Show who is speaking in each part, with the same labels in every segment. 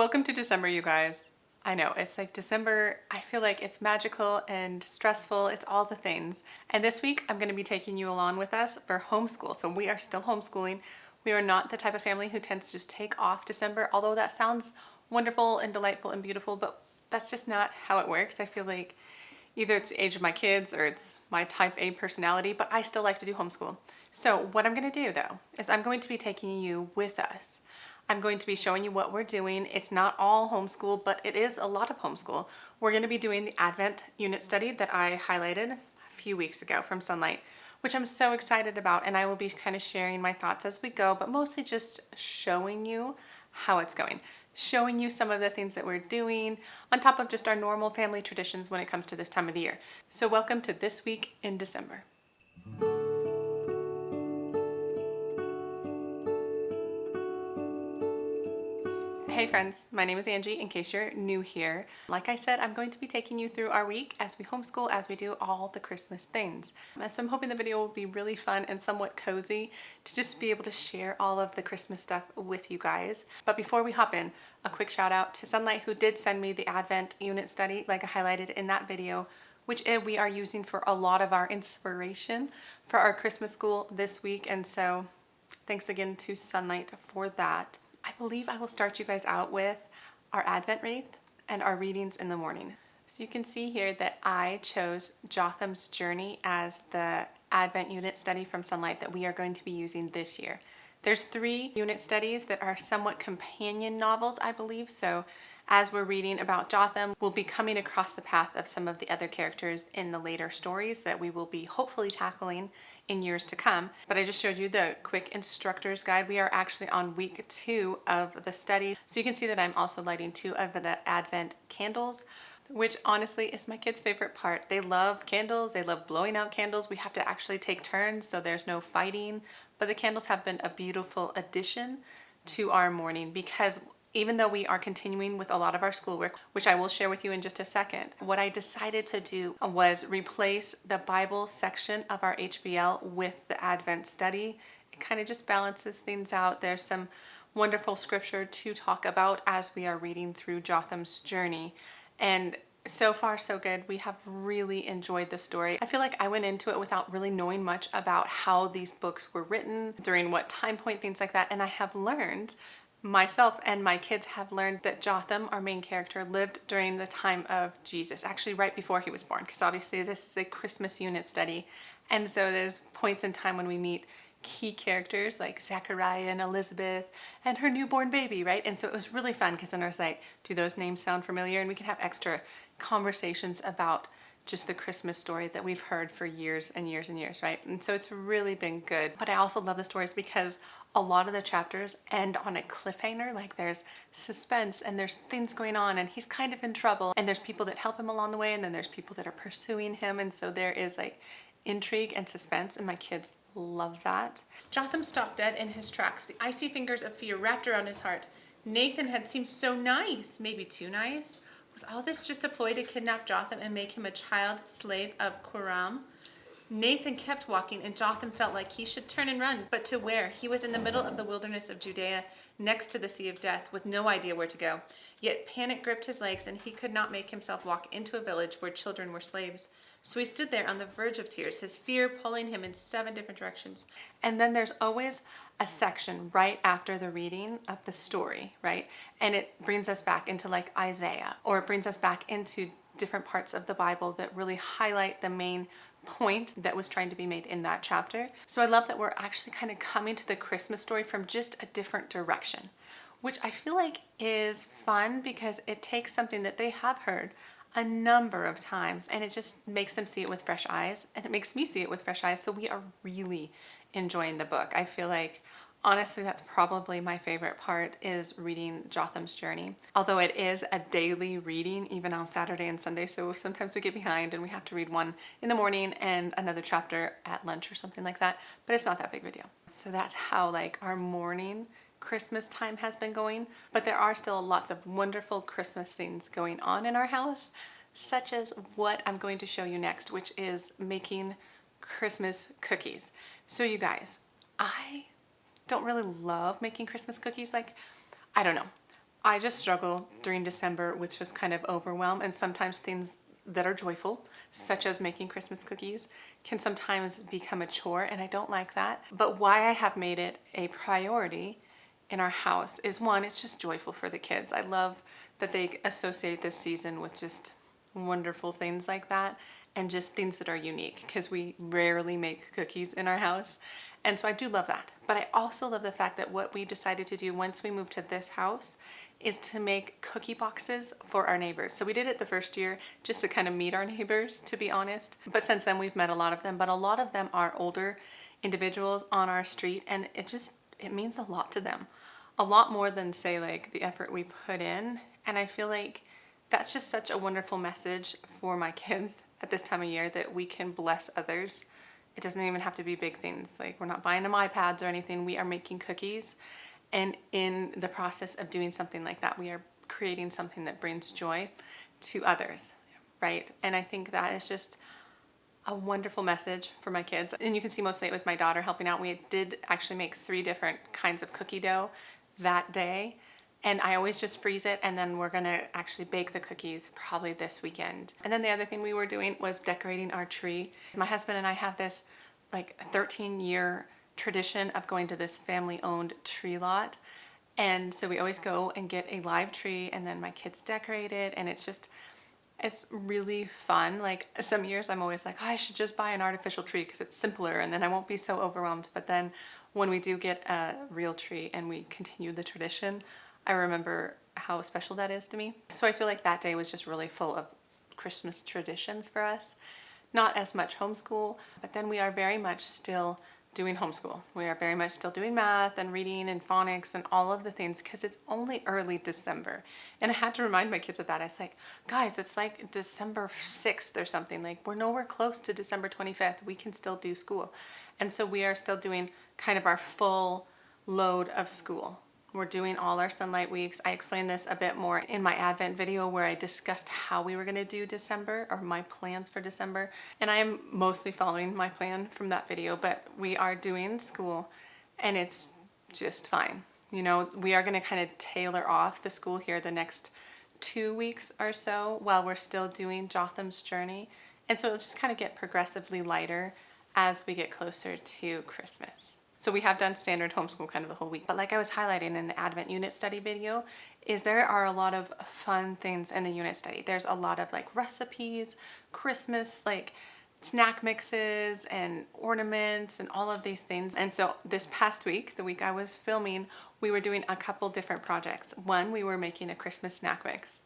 Speaker 1: Welcome to December, you guys. I know, it's like December, I feel like it's magical and stressful. It's all the things. And this week, I'm going to be taking you along with us for homeschool. So we are still homeschooling. We are not the type of family who tends to just take off December, although that sounds wonderful and delightful and beautiful, but that's just not how it works. I feel like either it's the age of my kids or it's my type A personality, but I still like to do homeschool. So what I'm going to do though, is I'm going to be taking you with us. I'm going to be showing you what we're doing. It's not all homeschool, but it is a lot of homeschool. We're going to be doing the Advent Unit Study that I highlighted a few weeks ago from Sonlight, which I'm so excited about, and I will be kind of sharing my thoughts as we go, but mostly just showing you how it's going, showing you some of the things that we're doing on top of just our normal family traditions when it comes to this time of the year. So welcome to This Week in December. Hey friends, my name is Angie, in case you're new here. Like I said, I'm going to be taking you through our week as we homeschool, as we do all the Christmas things. So I'm hoping the video will be really fun and somewhat cozy to just be able to share all of the Christmas stuff with you guys. But before we hop in, a quick shout out to Sonlight, who did send me the Advent Unit Study, like I highlighted in that video, which we are using for a lot of our inspiration for our Christmas school this week. And so thanks again to Sonlight for that. I believe I will start you guys out with our Advent wreath and our readings in the morning. So you can see here that I chose Jotham's Journey as the Advent Unit Study from Sonlight that we are going to be using this year. There's 3 unit studies that are somewhat companion novels, I believe. So as we're reading about Jotham, we'll be coming across the path of some of the other characters in the later stories that we will be hopefully tackling in years to come. But I just showed you the quick instructor's guide. We are actually on week 2 of the study. So you can see that I'm also lighting 2 of the Advent candles, which honestly is my kids' favorite part. They love candles. They love blowing out candles. We have to actually take turns, so there's no fighting. But the candles have been a beautiful addition to our morning, because even though we are continuing with a lot of our schoolwork, which I will share with you in just a second, what I decided to do was replace the Bible section of our HBL with the Advent study. It kind of just balances things out. There's some wonderful scripture to talk about as we are reading through Jotham's journey. And so far, so good. We have really enjoyed the story. I feel like I went into it without really knowing much about how these books were written, during what time point, things like that. And I have learned, myself and my kids have learned, that Jotham, our main character, lived during the time of Jesus, actually right before he was born, because obviously this is a Christmas unit study. And so there's points in time when we meet key characters like Zechariah and Elizabeth and her newborn baby, right? And so it was really fun, because then I was like, do those names sound familiar? And we can have extra conversations about just the Christmas story that we've heard for years and years and years, right? And so it's really been good. But I also love the stories because a lot of the chapters end on a cliffhanger. Like there's suspense and there's things going on and he's kind of in trouble and there's people that help him along the way and then there's people that are pursuing him. And so there is like intrigue and suspense, and my kids love that. Jotham stopped dead in his tracks, the icy fingers of fear wrapped around his heart. Nathan had seemed so nice, maybe too nice. Was all this just a ploy to kidnap Jotham and make him a child slave of Quram? Nathan kept walking, and Jotham felt like he should turn and run. But to where? He was in the middle of the wilderness of Judea, next to the Sea of Death, with no idea where to go. Yet panic gripped his legs, and he could not make himself walk into a village where children were slaves. So he stood there on the verge of tears, his fear pulling him in 7 different directions. And then there's always a section right after the reading of the story, right? And it brings us back into like Isaiah, or it brings us back into different parts of the Bible that really highlight the main point that was trying to be made in that chapter. So I love that we're actually kind of coming to the Christmas story from just a different direction, which I feel like is fun because it takes something that they have heard a number of times and it just makes them see it with fresh eyes, and it makes me see it with fresh eyes. So we are really enjoying the book. I feel like honestly that's probably my favorite part, is reading Jotham's Journey, although it is a daily reading even on Saturday and Sunday. So sometimes we get behind and we have to read one in the morning and another chapter at lunch or something like that, but it's not that big of a deal. So that's how like our morning Christmas time has been going, but there are still lots of wonderful Christmas things going on in our house, such as what I'm going to show you next, which is making Christmas cookies. So you guys, I don't really love making Christmas cookies. Like, I don't know. I just struggle during December with just kind of overwhelm, and sometimes things that are joyful, such as making Christmas cookies, can sometimes become a chore, and I don't like that. But why I have made it a priority in our house is, one, it's just joyful for the kids. I love that they associate this season with just wonderful things like that, and just things that are unique, because we rarely make cookies in our house. And so I do love that. But I also love the fact that what we decided to do once we moved to this house is to make cookie boxes for our neighbors. So we did it the first year just to kind of meet our neighbors, to be honest. But since then we've met a lot of them, but a lot of them are older individuals on our street, and it means a lot to them. A lot more than, say, like the effort we put in. And I feel like that's just such a wonderful message for my kids at this time of year, that we can bless others. It doesn't even have to be big things. Like, we're not buying them iPads or anything. We are making cookies. And in the process of doing something like that, we are creating something that brings joy to others, right? And I think that is just a wonderful message for my kids. And you can see mostly it was my daughter helping out. We did actually make 3 different kinds of cookie dough that day. And I always just freeze it, and then we're gonna actually bake the cookies probably this weekend. And then the other thing we were doing was decorating our tree. My husband and I have this like 13-year tradition of going to this family-owned tree lot. And so we always go and get a live tree, and then my kids decorate it, and it's really fun. Like, some years I'm always like, oh, I should just buy an artificial tree because it's simpler and then I won't be so overwhelmed. But then when we do get a real tree and we continue the tradition, I remember how special that is to me. So I feel like that day was just really full of Christmas traditions for us. Not as much homeschool, but then we are very much still doing homeschool. We are very much still doing math and reading and phonics and all of the things, because it's only early December. And I had to remind my kids of that. I was like, guys, it's like December 6th or something. Like, we're nowhere close to December 25th. We can still do school. And so we are still doing kind of our full load of school. We're doing all our Sonlight weeks. I explained this a bit more in my Advent video where I discussed how we were going to do December, or my plans for December. And I am mostly following my plan from that video, but we are doing school and it's just fine. You know, we are going to kind of tailor off the school here the next 2 weeks or so while we're still doing Jotham's Journey. And so it'll just kind of get progressively lighter as we get closer to Christmas. So we have done standard homeschool kind of the whole week. But like I was highlighting in the Advent Unit Study video, is there are a lot of fun things in the unit study. There's a lot of like recipes, Christmas, like snack mixes and ornaments and all of these things. And so this past week, the week I was filming, we were doing a couple different projects. One, we were making a Christmas snack mix.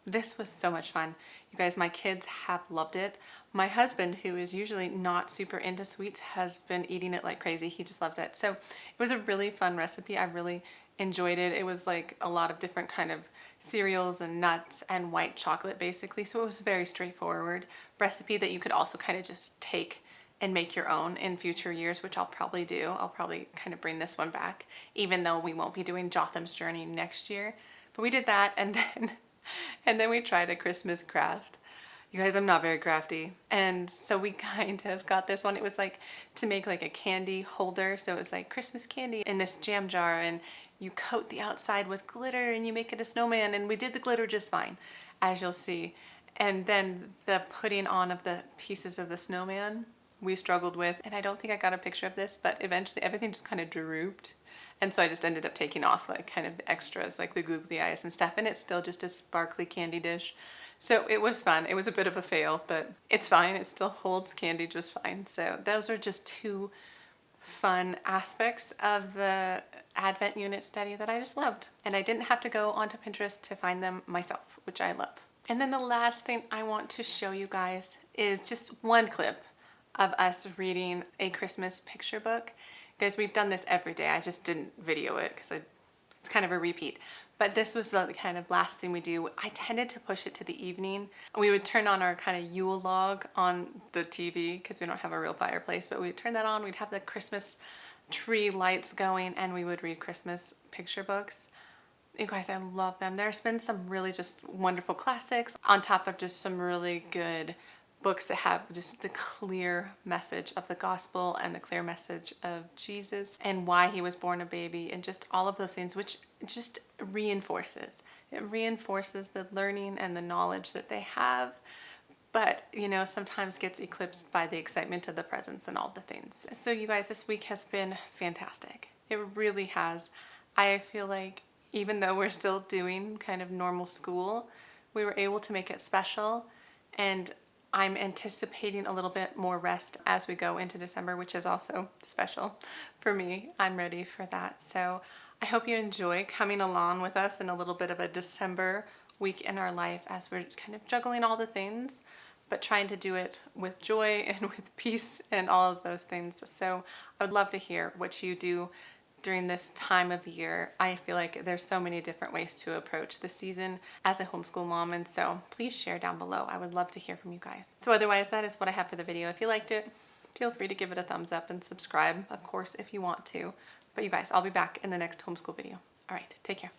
Speaker 1: This was so much fun. You guys, my kids have loved it. My husband, who is usually not super into sweets, has been eating it like crazy. He just loves it. So it was a really fun recipe. I really enjoyed it. It was like a lot of different kind of cereals and nuts and white chocolate, basically. So it was a very straightforward recipe that you could also kind of just take and make your own in future years, which I'll probably do. I'll probably kind of bring this one back, even though we won't be doing Jotham's Journey next year. But we did that, and then we tried a Christmas craft. You guys, I'm not very crafty. And so we kind of got this one. It was like to make like a candy holder. So it was like Christmas candy in this jam jar, and you coat the outside with glitter and you make it a snowman. And we did the glitter just fine, as you'll see. And then the putting on of the pieces of the snowman we struggled with. And I don't think I got a picture of this, but eventually everything just kind of drooped. And so I just ended up taking off like kind of the extras, like the googly eyes and stuff. And it's still just a sparkly candy dish. So it was fun. It was a bit of a fail, but it's fine. It still holds candy just fine. So those are just 2 fun aspects of the Advent Unit Study that I just loved. And I didn't have to go onto Pinterest to find them myself, which I love. And then the last thing I want to show you guys is just one clip of us reading a Christmas picture book. Guys, we've done this every day. I just didn't video it because it's kind of a repeat. But this was the kind of last thing we do. I tended to push it to the evening. We would turn on our kind of Yule log on the TV because we don't have a real fireplace, but we'd turn that on. We'd have the Christmas tree lights going, and we would read Christmas picture books. You guys, I love them. There's been some really just wonderful classics on top of just some really good books that have just the clear message of the gospel and the clear message of Jesus and why he was born a baby and just all of those things, which just reinforces. It reinforces the learning and the knowledge that they have, but you know, sometimes gets eclipsed by the excitement of the presents and all the things. So you guys, this week has been fantastic. It really has. I feel like even though we're still doing kind of normal school, we were able to make it special, and I'm anticipating a little bit more rest as we go into December, which is also special for me. I'm ready for that. So I hope you enjoy coming along with us in a little bit of a December week in our life as we're kind of juggling all the things, but trying to do it with joy and with peace and all of those things. So I would love to hear what you do during this time of year. I feel like there's so many different ways to approach the season as a homeschool mom, and so please share down below. I would love to hear from you guys. So otherwise, that is what I have for the video. If you liked it, feel free to give it a thumbs up and subscribe, of course, if you want to. But you guys, I'll be back in the next homeschool video. All right, take care.